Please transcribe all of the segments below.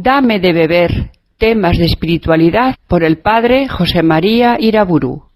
Dame de beber, temas de espiritualidad por el padre José María Iraburu.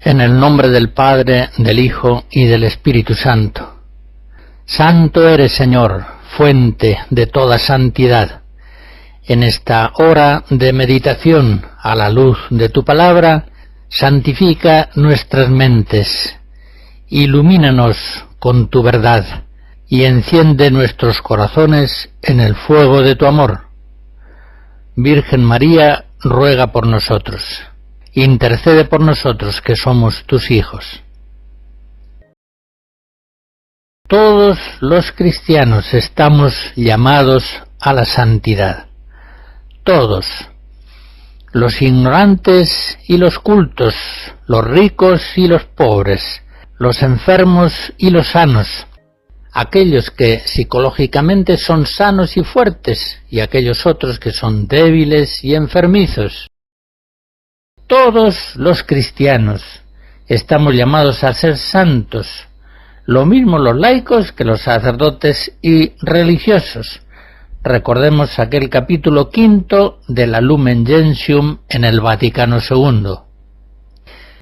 En el nombre del Padre, del Hijo y del Espíritu Santo. Santo eres, Señor, fuente de toda santidad. En esta hora de meditación a la luz de tu palabra, santifica nuestras mentes, ilumínanos con tu verdad y enciende nuestros corazones en el fuego de tu amor. Virgen María, ruega por nosotros. Intercede por nosotros que somos tus hijos. Todos los cristianos estamos llamados a la santidad. Todos. Los ignorantes y los cultos, los ricos y los pobres, los enfermos y los sanos, aquellos que psicológicamente son sanos y fuertes y aquellos otros que son débiles y enfermizos. Todos los cristianos estamos llamados a ser santos, lo mismo los laicos que los sacerdotes y religiosos. Recordemos aquel capítulo 5 de la Lumen Gentium en el Vaticano II.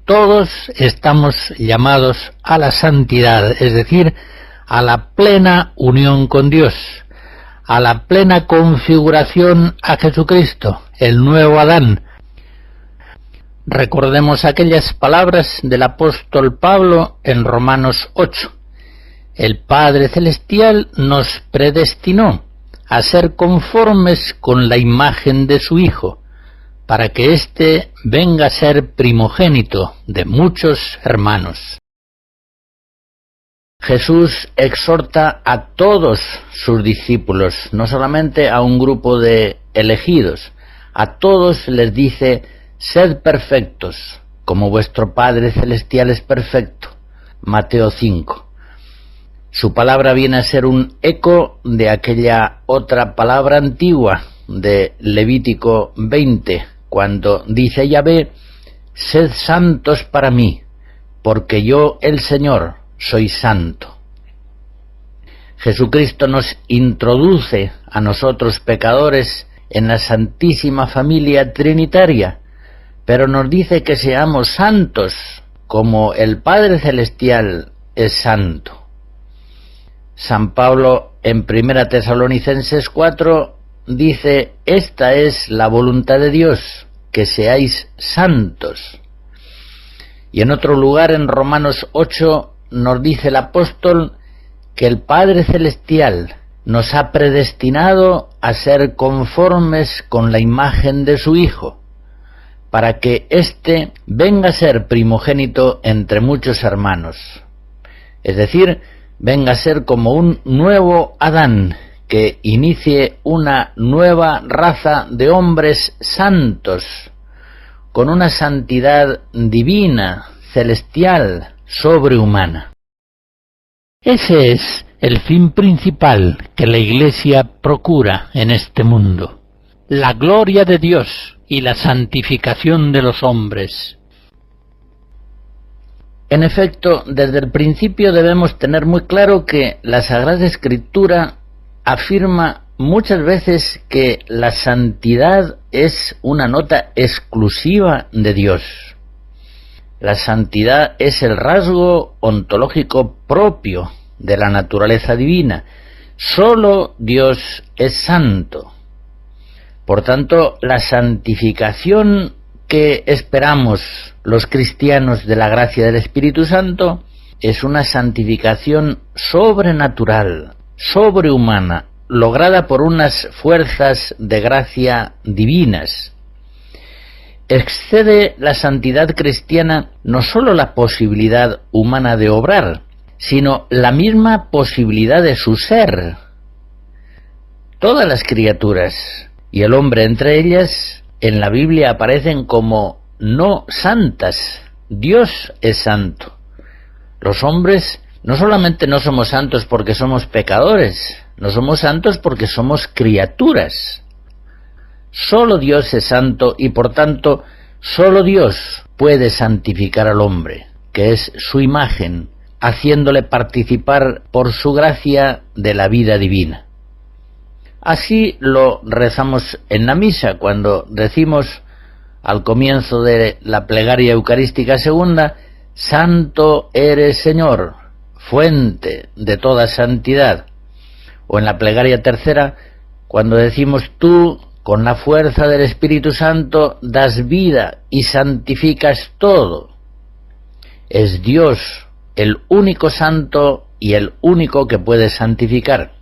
Todos estamos llamados a la santidad, es decir, a la plena unión con Dios, a la plena configuración a Jesucristo, el nuevo Adán. Recordemos aquellas palabras del apóstol Pablo en Romanos 8. El Padre Celestial nos predestinó a ser conformes con la imagen de su Hijo, para que éste venga a ser primogénito de muchos hermanos. Jesús exhorta a todos sus discípulos, no solamente a un grupo de elegidos, a todos les dice: sed perfectos, como vuestro Padre Celestial es perfecto. Mateo 5. Su palabra viene a ser un eco de aquella otra palabra antigua de Levítico 20, cuando dice Yahvé: sed santos para mí, porque yo, el Señor, soy santo. Jesucristo nos introduce a nosotros pecadores en la santísima familia trinitaria, pero nos dice que seamos santos como el Padre Celestial es santo. San Pablo en 1 Tesalonicenses 4 dice: esta es la voluntad de Dios, que seáis santos. Y en otro lugar, en Romanos 8, nos dice el apóstol que el Padre Celestial nos ha predestinado a ser conformes con la imagen de su Hijo, para que éste venga a ser primogénito entre muchos hermanos. Es decir, venga a ser como un nuevo Adán, que inicie una nueva raza de hombres santos, con una santidad divina, celestial, sobrehumana. Ese es el fin principal que la Iglesia procura en este mundo: la gloria de Dios y la santificación de los hombres. En efecto, desde el principio debemos tener muy claro que la Sagrada Escritura afirma muchas veces que la santidad es una nota exclusiva de Dios. La santidad es el rasgo ontológico propio de la naturaleza divina. Solo Dios es santo. Por tanto, la santificación que esperamos los cristianos de la gracia del Espíritu Santo es una santificación sobrenatural, sobrehumana, lograda por unas fuerzas de gracia divinas. Excede la santidad cristiana no sólo la posibilidad humana de obrar, sino la misma posibilidad de su ser. Todas las criaturas, y el hombre entre ellas, en la Biblia aparecen como no santas. Dios es santo. Los hombres no solamente no somos santos porque somos pecadores, no somos santos porque somos criaturas. Solo Dios es santo y por tanto solo Dios puede santificar al hombre, que es su imagen, haciéndole participar por su gracia de la vida divina. Así lo rezamos en la misa cuando decimos al comienzo de la plegaria eucarística segunda: Santo eres Señor, fuente de toda santidad. O en la plegaria tercera, cuando decimos: Tú, con la fuerza del Espíritu Santo, das vida y santificas todo. Es Dios el único santo y el único que puede santificar.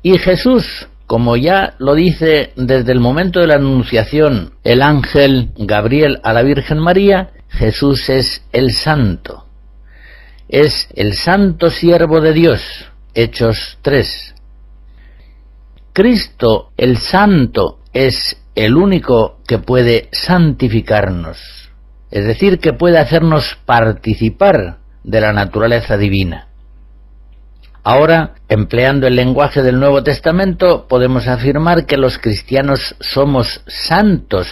Y Jesús, como ya lo dice desde el momento de la Anunciación el ángel Gabriel a la Virgen María, Jesús es el santo. Es el santo siervo de Dios. Hechos 3. Cristo, el santo, es el único que puede santificarnos, es decir, que puede hacernos participar de la naturaleza divina. Ahora, empleando el lenguaje del Nuevo Testamento, podemos afirmar que los cristianos somos santos,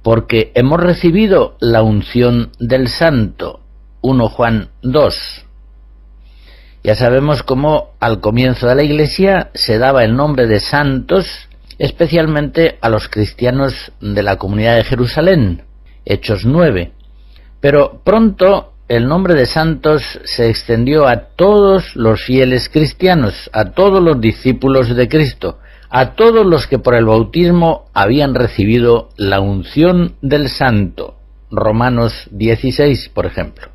porque hemos recibido la unción del Santo, 1 Juan 2. Ya sabemos cómo al comienzo de la Iglesia se daba el nombre de santos, especialmente a los cristianos de la comunidad de Jerusalén, Hechos 9. Pero pronto el nombre de santos se extendió a todos los fieles cristianos, a todos los discípulos de Cristo, a todos los que por el bautismo habían recibido la unción del Santo, Romanos 16, por ejemplo.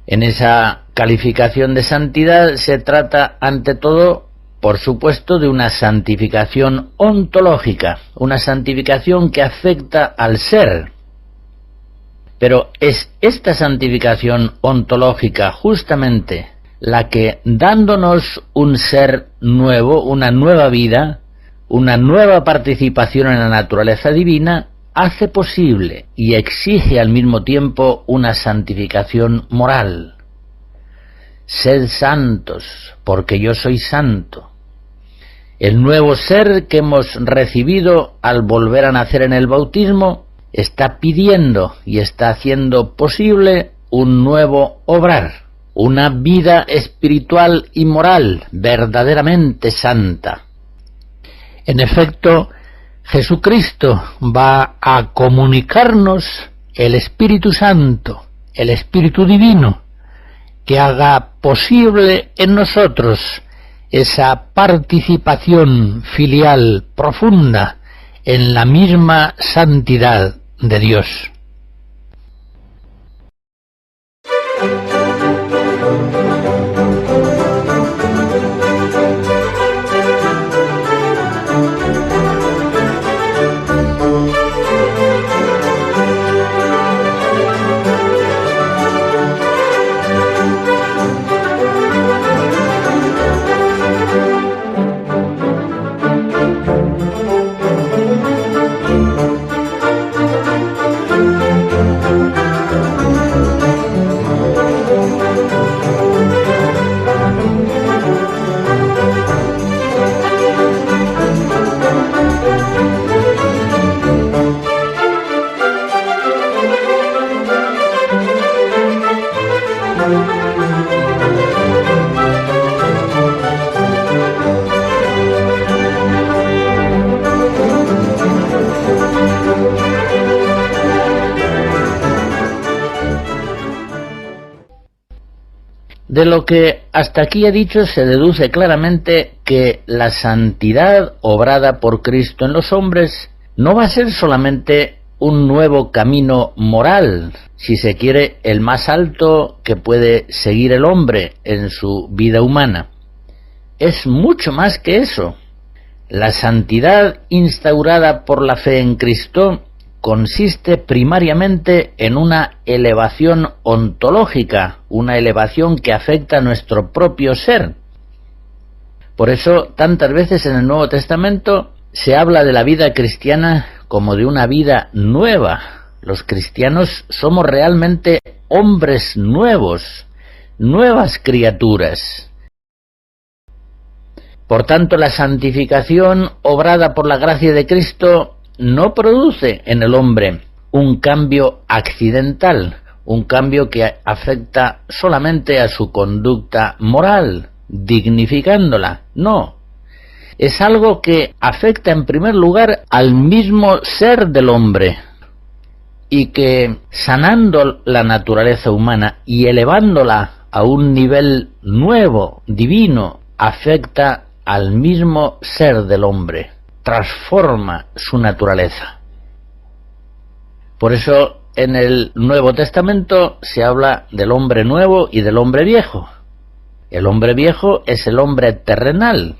En esa calificación de santidad se trata, ante todo, por supuesto, de una santificación ontológica, una santificación que afecta al ser. Pero es esta santificación ontológica justamente la que, dándonos un ser nuevo, una nueva vida, una nueva participación en la naturaleza divina, hace posible y exige al mismo tiempo una santificación moral. Sed santos, porque yo soy santo. El nuevo ser que hemos recibido al volver a nacer en el bautismo está pidiendo y está haciendo posible un nuevo obrar, una vida espiritual y moral verdaderamente santa. En efecto, Jesucristo va a comunicarnos el Espíritu Santo, el Espíritu Divino, que haga posible en nosotros esa participación filial profunda en la misma santidad de Dios. De lo que hasta aquí he dicho se deduce claramente que la santidad obrada por Cristo en los hombres no va a ser solamente un nuevo camino moral, si se quiere, el más alto que puede seguir el hombre en su vida humana. Es mucho más que eso. La santidad instaurada por la fe en Cristo consiste primariamente en una elevación ontológica, una elevación que afecta a nuestro propio ser. Por eso, tantas veces en el Nuevo Testamento se habla de la vida cristiana como de una vida nueva. Los cristianos somos realmente hombres nuevos, nuevas criaturas. Por tanto, la santificación obrada por la gracia de Cristo no produce en el hombre un cambio accidental, un cambio que afecta solamente a su conducta moral, dignificándola. No, es algo que afecta en primer lugar al mismo ser del hombre, y que sanando la naturaleza humana y elevándola a un nivel nuevo, divino, afecta al mismo ser del hombre, transforma su naturaleza. Por eso en el Nuevo Testamento se habla del hombre nuevo y del hombre viejo. El hombre viejo es el hombre terrenal,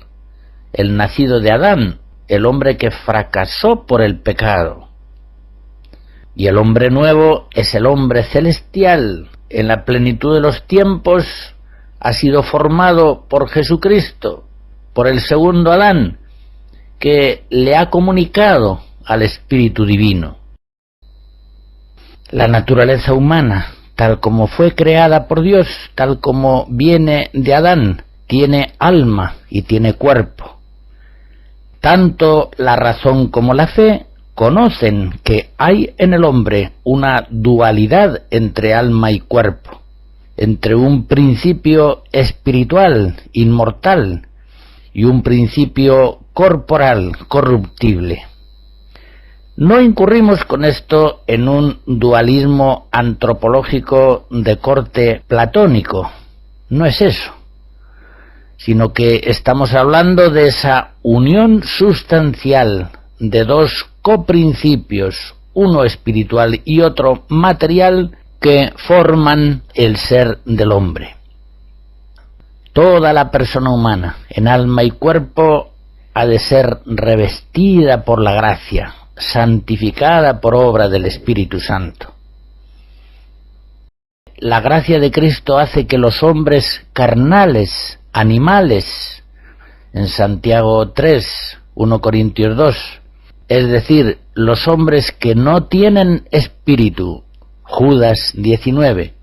el nacido de Adán, el hombre que fracasó por el pecado. Y el hombre nuevo es el hombre celestial, en la plenitud de los tiempos ha sido formado por Jesucristo, por el segundo Adán, que le ha comunicado al Espíritu Divino. La naturaleza humana, tal como fue creada por Dios, tal como viene de Adán, tiene alma y tiene cuerpo. Tanto la razón como la fe conocen que hay en el hombre una dualidad entre alma y cuerpo, entre un principio espiritual, inmortal, y un principio corporal, corruptible. No incurrimos con esto en un dualismo antropológico de corte platónico, no es eso, sino que estamos hablando de esa unión sustancial de dos coprincipios, uno espiritual y otro material, que forman el ser del hombre. Toda la persona humana, en alma y cuerpo, ha de ser revestida por la gracia, santificada por obra del Espíritu Santo. La gracia de Cristo hace que los hombres carnales, animales, en Santiago 3, 1 Corintios 2, es decir, los hombres que no tienen espíritu, Judas 19,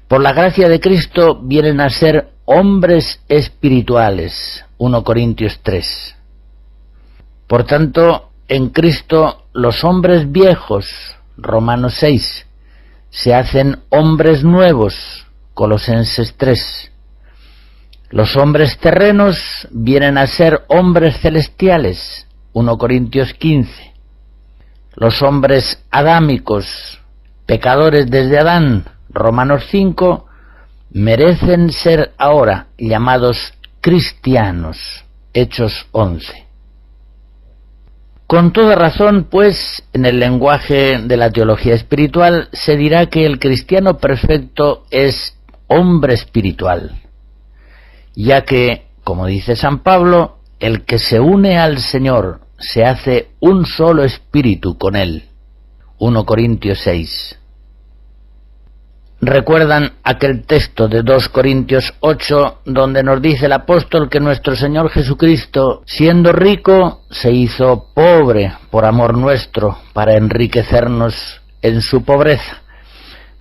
por la gracia de Cristo vienen a ser hombres espirituales, 1 Corintios 3. Por tanto, en Cristo los hombres viejos, Romanos 6, se hacen hombres nuevos, Colosenses 3. Los hombres terrenos vienen a ser hombres celestiales, 1 Corintios 15. Los hombres adámicos, pecadores desde Adán, Romanos 5, merecen ser ahora llamados cristianos, Hechos 11. Con toda razón, pues, en el lenguaje de la teología espiritual se dirá que el cristiano perfecto es hombre espiritual, ya que, como dice San Pablo, el que se une al Señor se hace un solo espíritu con Él, 1 Corintios 6. ¿Recuerdan aquel texto de 2 Corintios 8, donde nos dice el apóstol que nuestro Señor Jesucristo, siendo rico, se hizo pobre por amor nuestro, para enriquecernos en su pobreza?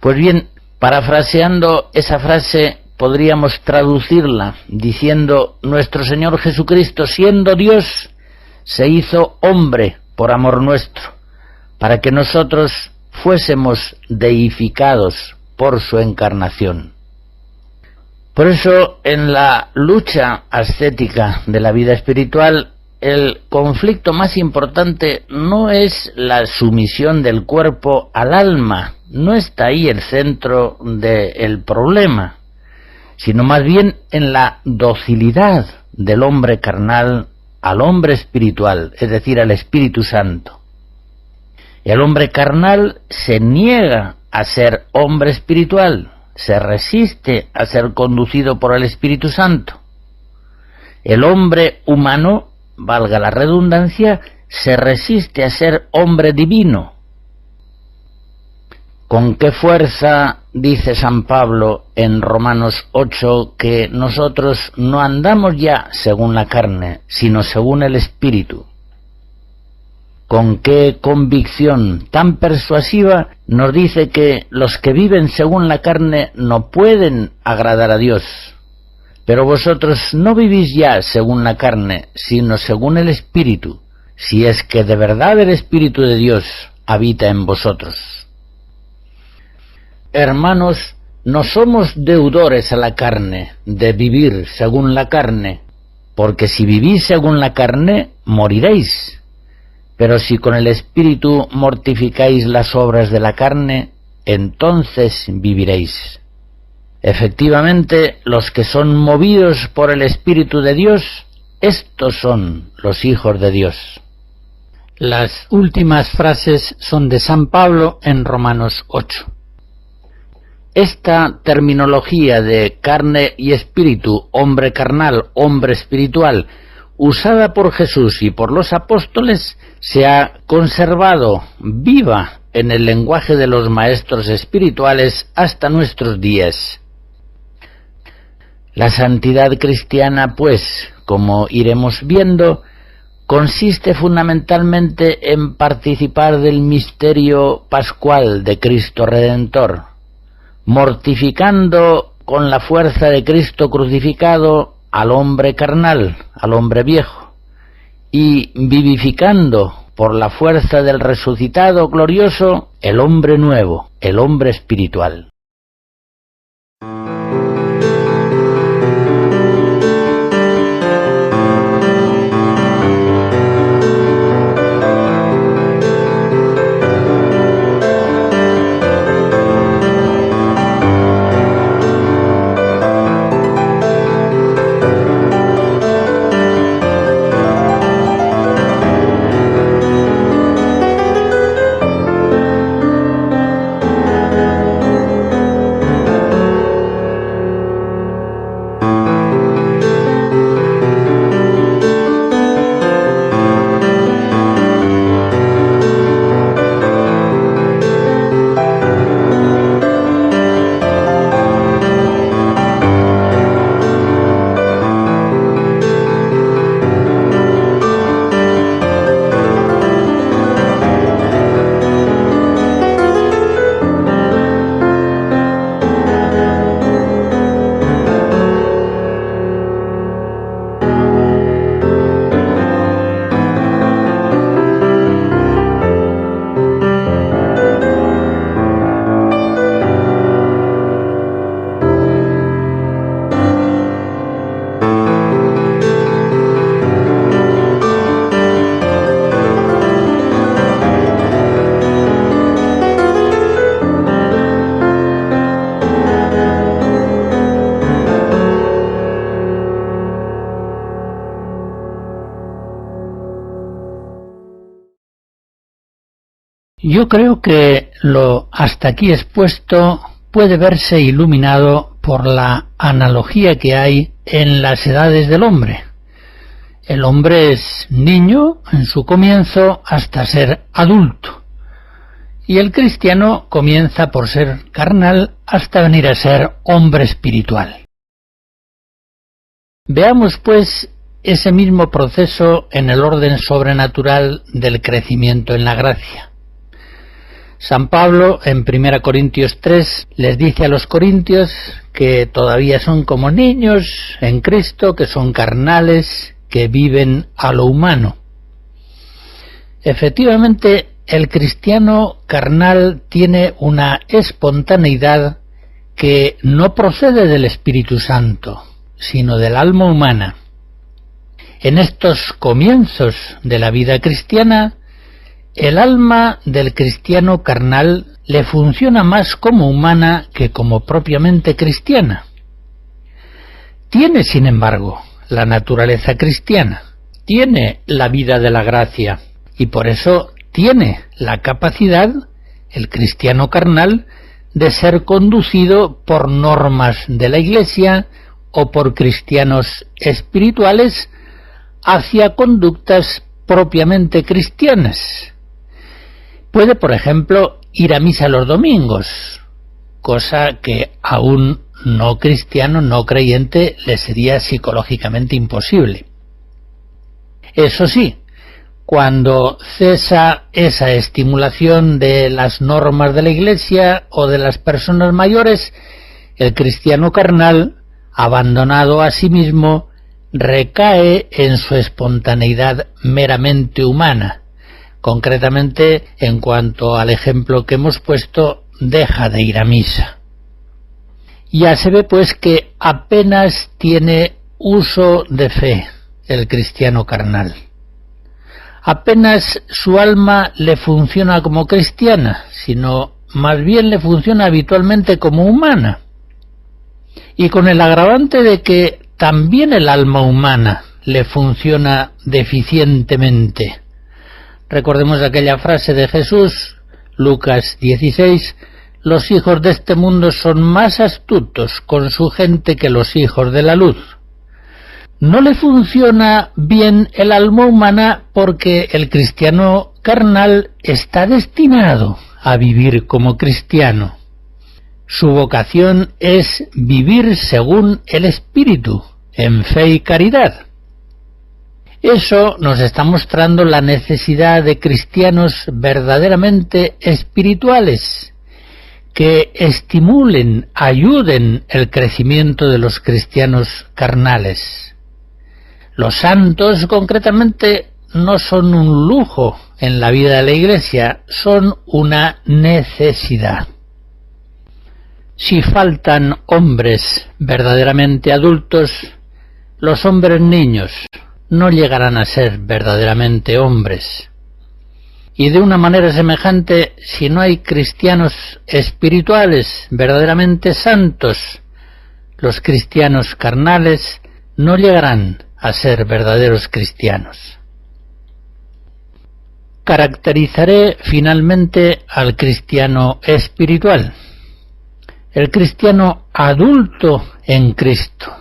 Pues bien, parafraseando esa frase, podríamos traducirla diciendo: nuestro Señor Jesucristo, siendo Dios, se hizo hombre por amor nuestro, para que nosotros fuésemos deificados por su encarnación. Por eso, en la lucha ascética de la vida espiritual, el conflicto más importante no es la sumisión del cuerpo al alma, no está ahí el centro del problema, sino más bien en la docilidad del hombre carnal al hombre espiritual, es decir, al Espíritu Santo. El hombre carnal se niega a ser hombre espiritual, se resiste a ser conducido por el Espíritu Santo. El hombre humano, valga la redundancia, se resiste a ser hombre divino. ¿Con qué fuerza dice San Pablo en Romanos 8 que nosotros no andamos ya según la carne, sino según el Espíritu? ¿Con qué convicción tan persuasiva nos dice que los que viven según la carne no pueden agradar a Dios? Pero vosotros no vivís ya según la carne, sino según el Espíritu, si es que de verdad el Espíritu de Dios habita en vosotros. Hermanos, no somos deudores a la carne, de vivir según la carne, porque si vivís según la carne, moriréis. Pero si con el Espíritu mortificáis las obras de la carne, entonces viviréis. Efectivamente, los que son movidos por el Espíritu de Dios, estos son los hijos de Dios. Las últimas frases son de San Pablo en Romanos 8. Esta terminología de carne y espíritu, hombre carnal, hombre espiritual, usada por Jesús y por los apóstoles, se ha conservado viva en el lenguaje de los maestros espirituales hasta nuestros días. La santidad cristiana, pues, como iremos viendo, consiste fundamentalmente en participar del misterio pascual de Cristo Redentor, mortificando con la fuerza de Cristo crucificado al hombre carnal, al hombre viejo, y vivificando por la fuerza del resucitado glorioso el hombre nuevo, el hombre espiritual. Yo creo que lo hasta aquí expuesto puede verse iluminado por la analogía que hay en las edades del hombre. El hombre es niño en su comienzo hasta ser adulto, y el cristiano comienza por ser carnal hasta venir a ser hombre espiritual. Veamos pues ese mismo proceso en el orden sobrenatural del crecimiento en la gracia. San Pablo en 1 Corintios 3 les dice a los corintios que todavía son como niños en Cristo, que son carnales, que viven a lo humano. Efectivamente, el cristiano carnal tiene una espontaneidad que no procede del Espíritu Santo, sino del alma humana. En estos comienzos de la vida cristiana, el alma del cristiano carnal le funciona más como humana que como propiamente cristiana. tiene, sin embargo, la naturaleza cristiana, tiene la vida de la gracia, y por eso tiene la capacidad, el cristiano carnal, de ser conducido por normas de la Iglesia o por cristianos espirituales hacia conductas propiamente cristianas. Puede, por ejemplo, ir a misa los domingos, cosa que a un no cristiano, no creyente, le sería psicológicamente imposible. Eso sí, cuando cesa esa estimulación de las normas de la Iglesia o de las personas mayores, el cristiano carnal, abandonado a sí mismo, recae en su espontaneidad meramente humana. Concretamente, en cuanto al ejemplo que hemos puesto, deja de ir a misa. Ya se ve pues que apenas tiene uso de fe el cristiano carnal. Apenas su alma le funciona como cristiana, sino más bien le funciona habitualmente como humana. Y con el agravante de que también el alma humana le funciona deficientemente. Recordemos aquella frase de Jesús, Lucas 16, los hijos de este mundo son más astutos con su gente que los hijos de la luz. No le funciona bien el alma humana porque el cristiano carnal está destinado a vivir como cristiano. Su vocación es vivir según el Espíritu, en fe y caridad. Eso nos está mostrando la necesidad de cristianos verdaderamente espirituales, que estimulen, ayuden el crecimiento de los cristianos carnales. Los santos, concretamente, no son un lujo en la vida de la Iglesia, son una necesidad. Si faltan hombres verdaderamente adultos, los hombres niños no llegarán a ser verdaderamente hombres. Y de una manera semejante, si no hay cristianos espirituales verdaderamente santos, los cristianos carnales no llegarán a ser verdaderos cristianos. Caracterizaré finalmente al cristiano espiritual. El cristiano adulto en Cristo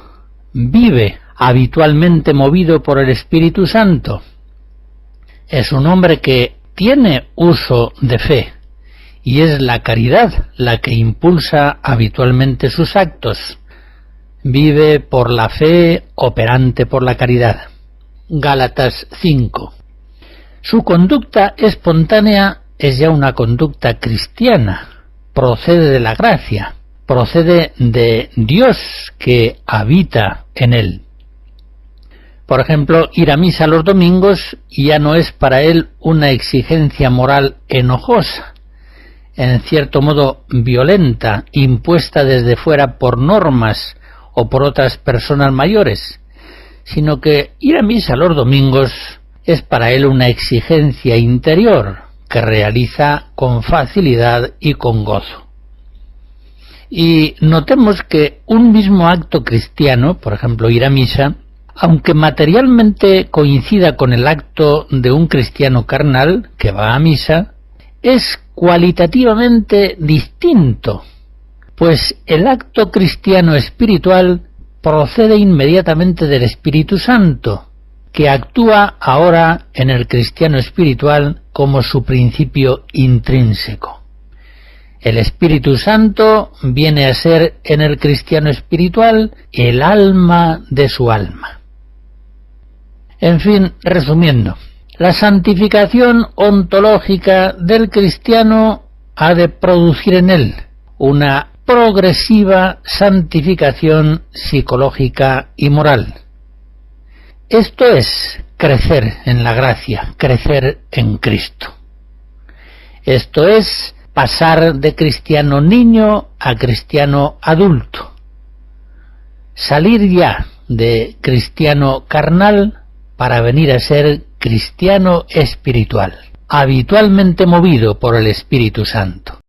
vive habitualmente movido por el Espíritu Santo. Es un hombre que tiene uso de fe y es la caridad la que impulsa habitualmente sus actos. Vive por la fe, operante por la caridad. Gálatas 5. Su conducta espontánea es ya una conducta cristiana, procede de la gracia, procede de Dios que habita en él. Por ejemplo, ir a misa los domingos ya no es para él una exigencia moral enojosa, en cierto modo violenta, impuesta desde fuera por normas o por otras personas mayores, sino que ir a misa los domingos es para él una exigencia interior que realiza con facilidad y con gozo. Y notemos que un mismo acto cristiano, por ejemplo ir a misa, aunque materialmente coincida con el acto de un cristiano carnal que va a misa, es cualitativamente distinto, pues el acto cristiano espiritual procede inmediatamente del Espíritu Santo, que actúa ahora en el cristiano espiritual como su principio intrínseco. El Espíritu Santo viene a ser en el cristiano espiritual el alma de su alma. En fin, resumiendo, la santificación ontológica del cristiano ha de producir en él una progresiva santificación psicológica y moral. Esto es crecer en la gracia, crecer en Cristo. Esto es pasar de cristiano niño a cristiano adulto. Salir ya de cristiano carnal para venir a ser cristiano espiritual, habitualmente movido por el Espíritu Santo.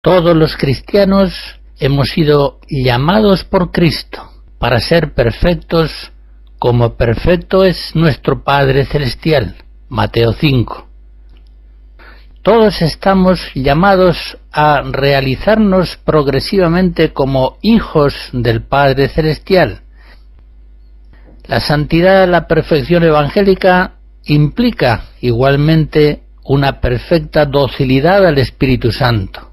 Todos los cristianos hemos sido llamados por Cristo para ser perfectos como perfecto es nuestro Padre Celestial. Mateo 5. Todos estamos llamados a realizarnos progresivamente como hijos del Padre Celestial. La santidad, la perfección evangélica implica igualmente una perfecta docilidad al Espíritu Santo.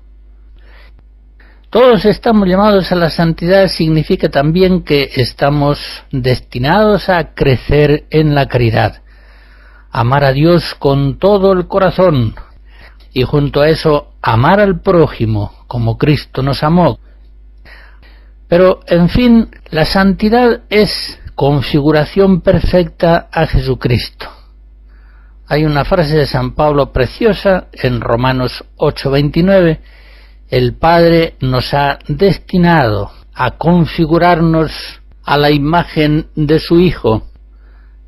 Todos estamos llamados a la santidad significa también que estamos destinados a crecer en la caridad, amar a Dios con todo el corazón y junto a eso amar al prójimo como Cristo nos amó. Pero, en fin, la santidad es configuración perfecta a Jesucristo. Hay una frase de San Pablo preciosa en Romanos 8:29, el Padre nos ha destinado a configurarnos a la imagen de su Hijo,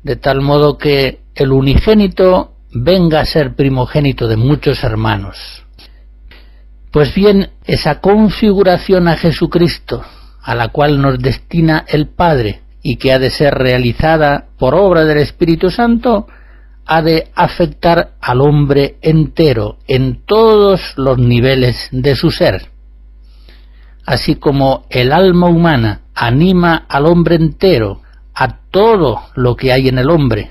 de tal modo que el unigénito venga a ser primogénito de muchos hermanos. Pues bien, esa configuración a Jesucristo, a la cual nos destina el Padre y que ha de ser realizada por obra del Espíritu Santo, ha de afectar al hombre entero, en todos los niveles de su ser. Así como el alma humana anima al hombre entero, a todo lo que hay en el hombre,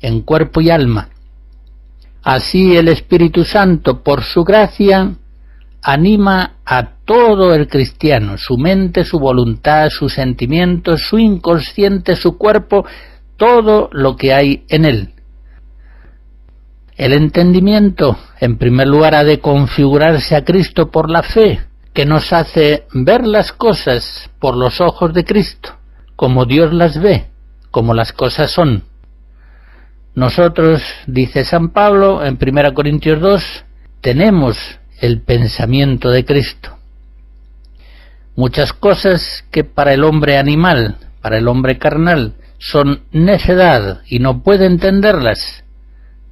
en cuerpo y alma, así el Espíritu Santo, por su gracia, anima a todo el cristiano, su mente, su voluntad, sus sentimientos, su inconsciente, su cuerpo, todo lo que hay en él. El entendimiento, en primer lugar, ha de configurarse a Cristo por la fe, que nos hace ver las cosas por los ojos de Cristo, como Dios las ve, como las cosas son. Nosotros, dice San Pablo en 1 Corintios 2, tenemos el pensamiento de Cristo. Muchas cosas que para el hombre animal, para el hombre carnal, son necedad y no puede entenderlas,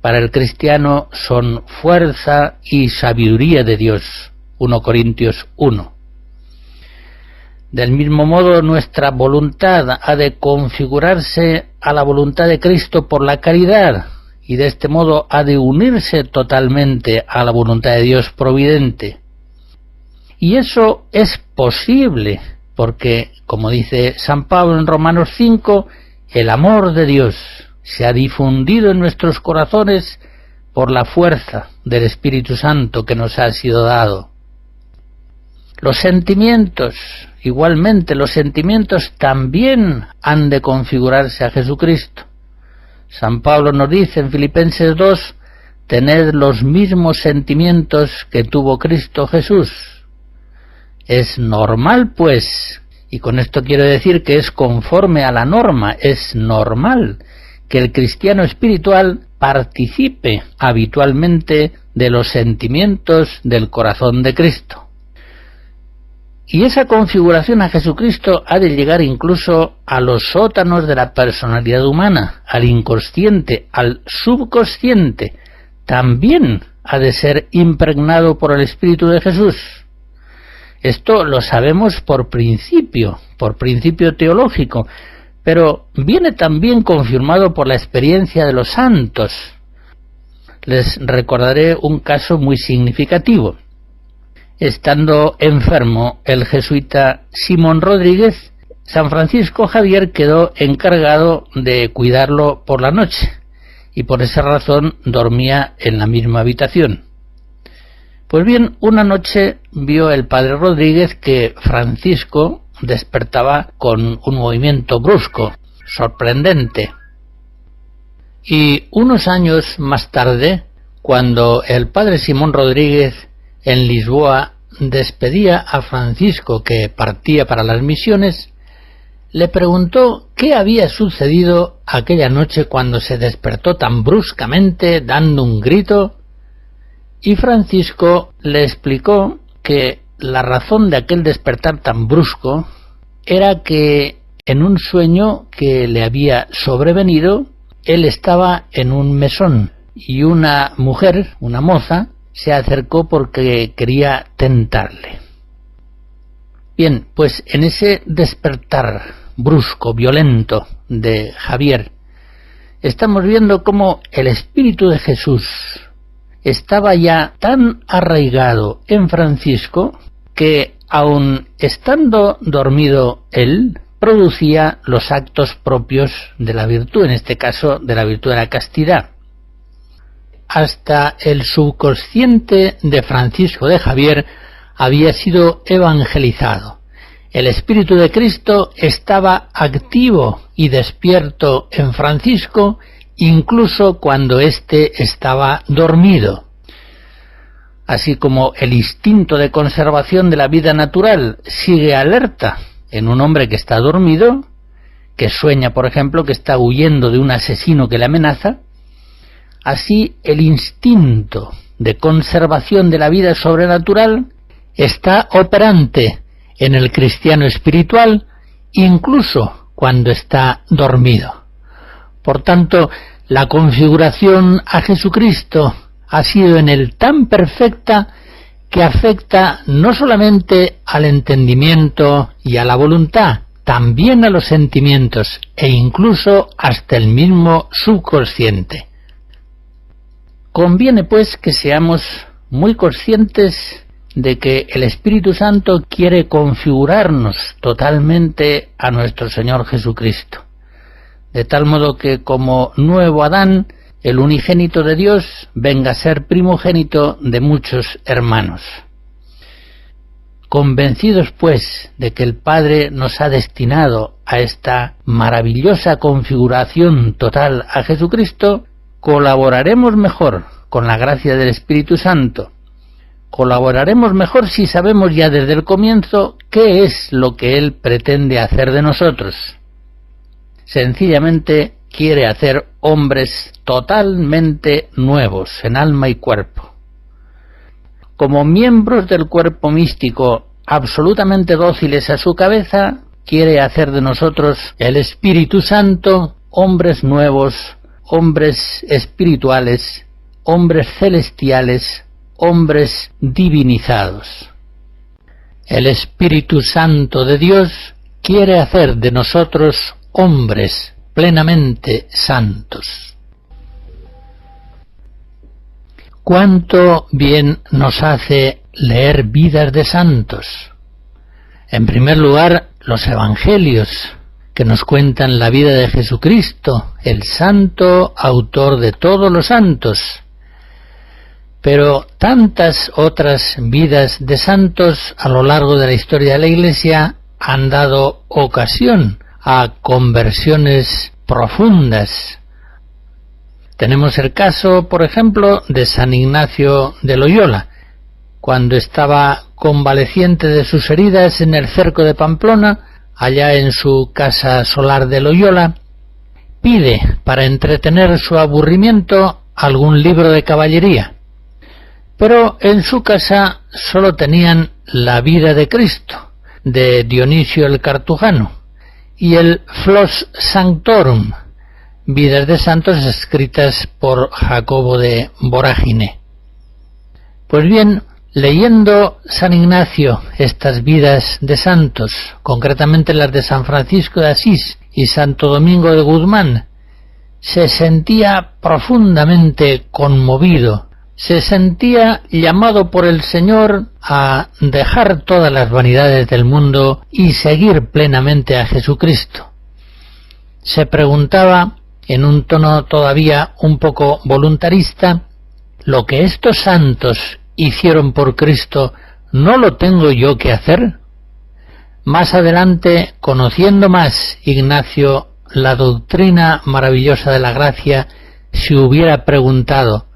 para el cristiano son fuerza y sabiduría de Dios. 1 Corintios 1. Del mismo modo, nuestra voluntad ha de configurarse a la voluntad de Cristo por la caridad, y de este modo ha de unirse totalmente a la voluntad de Dios providente. Y eso es posible, porque, como dice San Pablo en Romanos 5, el amor de Dios se ha difundido en nuestros corazones por la fuerza del Espíritu Santo que nos ha sido dado. Los sentimientos, igualmente, los sentimientos también han de configurarse a Jesucristo. San Pablo nos dice en Filipenses 2, tened los mismos sentimientos que tuvo Cristo Jesús. Es normal, pues, y con esto quiero decir que es conforme a la norma, es normal que el cristiano espiritual participe habitualmente de los sentimientos del corazón de Cristo. Y esa configuración a Jesucristo ha de llegar incluso a los sótanos de la personalidad humana, al inconsciente, al subconsciente. También ha de ser impregnado por el Espíritu de Jesús. Esto lo sabemos por principio teológico, pero viene también confirmado por la experiencia de los santos. Les recordaré un caso muy significativo. Estando enfermo el jesuita Simón Rodríguez, San Francisco Javier quedó encargado de cuidarlo por la noche, y por esa razón dormía en la misma habitación. Pues bien, una noche vio el padre Rodríguez que Francisco despertaba con un movimiento brusco, sorprendente. Y unos años más tarde, cuando el padre Simón Rodríguez en Lisboa despedía a Francisco que partía para las misiones, le preguntó qué había sucedido aquella noche cuando se despertó tan bruscamente dando un grito, y Francisco le explicó que la razón de aquel despertar tan brusco era que en un sueño que le había sobrevenido, él estaba en un mesón y una mujer, una moza, se acercó porque quería tentarle. Bien, pues en ese despertar brusco, violento de Javier, estamos viendo cómo el Espíritu de Jesús estaba ya tan arraigado en Francisco que, aun estando dormido él, producía los actos propios de la virtud, en este caso de la virtud de la castidad. Hasta el subconsciente de Francisco de Javier había sido evangelizado. El Espíritu de Cristo estaba activo y despierto en Francisco, incluso cuando éste estaba dormido. Así como el instinto de conservación de la vida natural sigue alerta en un hombre que está dormido, que sueña, por ejemplo, que está huyendo de un asesino que le amenaza, así el instinto de conservación de la vida sobrenatural está operante en el cristiano espiritual, incluso cuando está dormido. Por tanto, la configuración a Jesucristo ha sido en él tan perfecta que afecta no solamente al entendimiento y a la voluntad, también a los sentimientos e incluso hasta el mismo subconsciente. Conviene pues que seamos muy conscientes de que el Espíritu Santo quiere configurarnos totalmente a nuestro Señor Jesucristo, de tal modo que como nuevo Adán, el unigénito de Dios venga a ser primogénito de muchos hermanos. Convencidos pues de que el Padre nos ha destinado a esta maravillosa configuración total a Jesucristo, colaboraremos mejor con la gracia del Espíritu Santo. Colaboraremos mejor si sabemos ya desde el comienzo qué es lo que Él pretende hacer de nosotros. Sencillamente quiere hacer hombres totalmente nuevos en alma y cuerpo. Como miembros del cuerpo místico absolutamente dóciles a su cabeza, quiere hacer de nosotros el Espíritu Santo hombres nuevos, hombres espirituales, hombres celestiales, hombres divinizados. El Espíritu Santo de Dios quiere hacer de nosotros hombres plenamente santos. ¿Cuánto bien nos hace leer vidas de santos? En primer lugar, los evangelios, que nos cuentan la vida de Jesucristo, el santo autor de todos los santos. Pero tantas otras vidas de santos a lo largo de la historia de la Iglesia han dado ocasión a conversiones profundas. Tenemos el caso, por ejemplo, de San Ignacio de Loyola, cuando estaba convaleciente de sus heridas en el cerco de Pamplona, allá en su casa solar de Loyola, pide para entretener su aburrimiento algún libro de caballería. Pero en su casa solo tenían la vida de Cristo, de Dionisio el Cartujano, y el Flos Sanctorum, vidas de santos escritas por Jacobo de Vorágine. Pues bien, leyendo San Ignacio estas vidas de santos, concretamente las de San Francisco de Asís y Santo Domingo de Guzmán, se sentía profundamente conmovido, se sentía llamado por el Señor a dejar todas las vanidades del mundo y seguir plenamente a Jesucristo. Se preguntaba, en un tono todavía un poco voluntarista, ¿lo que estos santos hicieron por Cristo no lo tengo yo que hacer? Más adelante, conociendo más Ignacio la doctrina maravillosa de la gracia, se hubiera preguntado,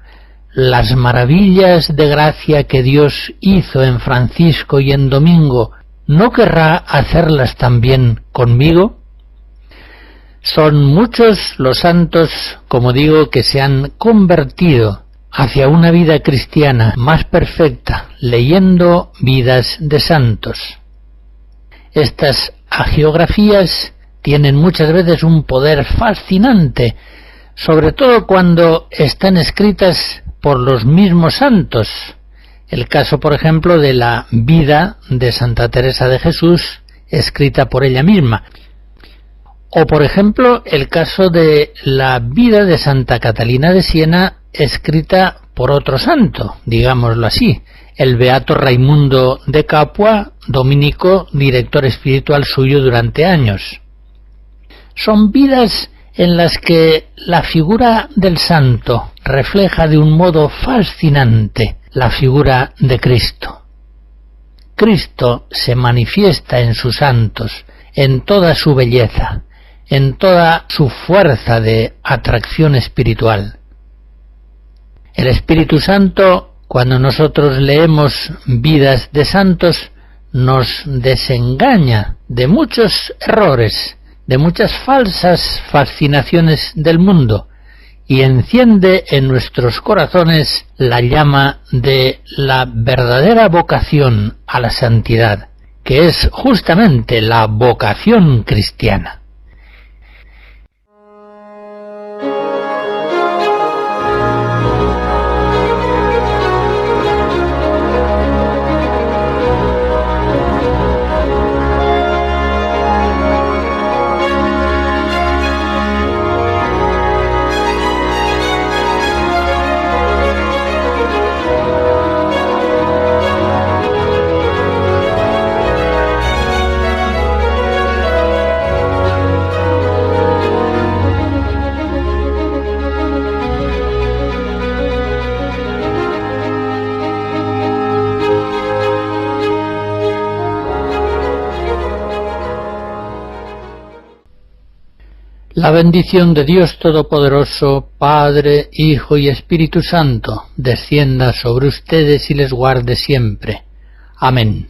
¿las maravillas de gracia que Dios hizo en Francisco y en Domingo, no querrá hacerlas también conmigo? Son muchos los santos, como digo, que se han convertido hacia una vida cristiana más perfecta, leyendo vidas de santos. Estas hagiografías tienen muchas veces un poder fascinante, sobre todo cuando están escritas por los mismos santos, El caso, por ejemplo, de la vida de Santa Teresa de Jesús, escrita por ella misma. O, por ejemplo, el caso de la vida de Santa Catalina de Siena, escrita por otro santo, digámoslo así, el beato Raimundo de Capua, dominico, director espiritual suyo durante años. Son vidas en las que la figura del santo refleja de un modo fascinante la figura de Cristo. Cristo se manifiesta en sus santos, en toda su belleza, en toda su fuerza de atracción espiritual. El Espíritu Santo, cuando nosotros leemos vidas de santos, nos desengaña de muchos errores, de muchas falsas fascinaciones del mundo, y enciende en nuestros corazones la llama de la verdadera vocación a la santidad, que es justamente la vocación cristiana. La bendición de Dios Todopoderoso, Padre, Hijo y Espíritu Santo, descienda sobre ustedes y les guarde siempre. Amén.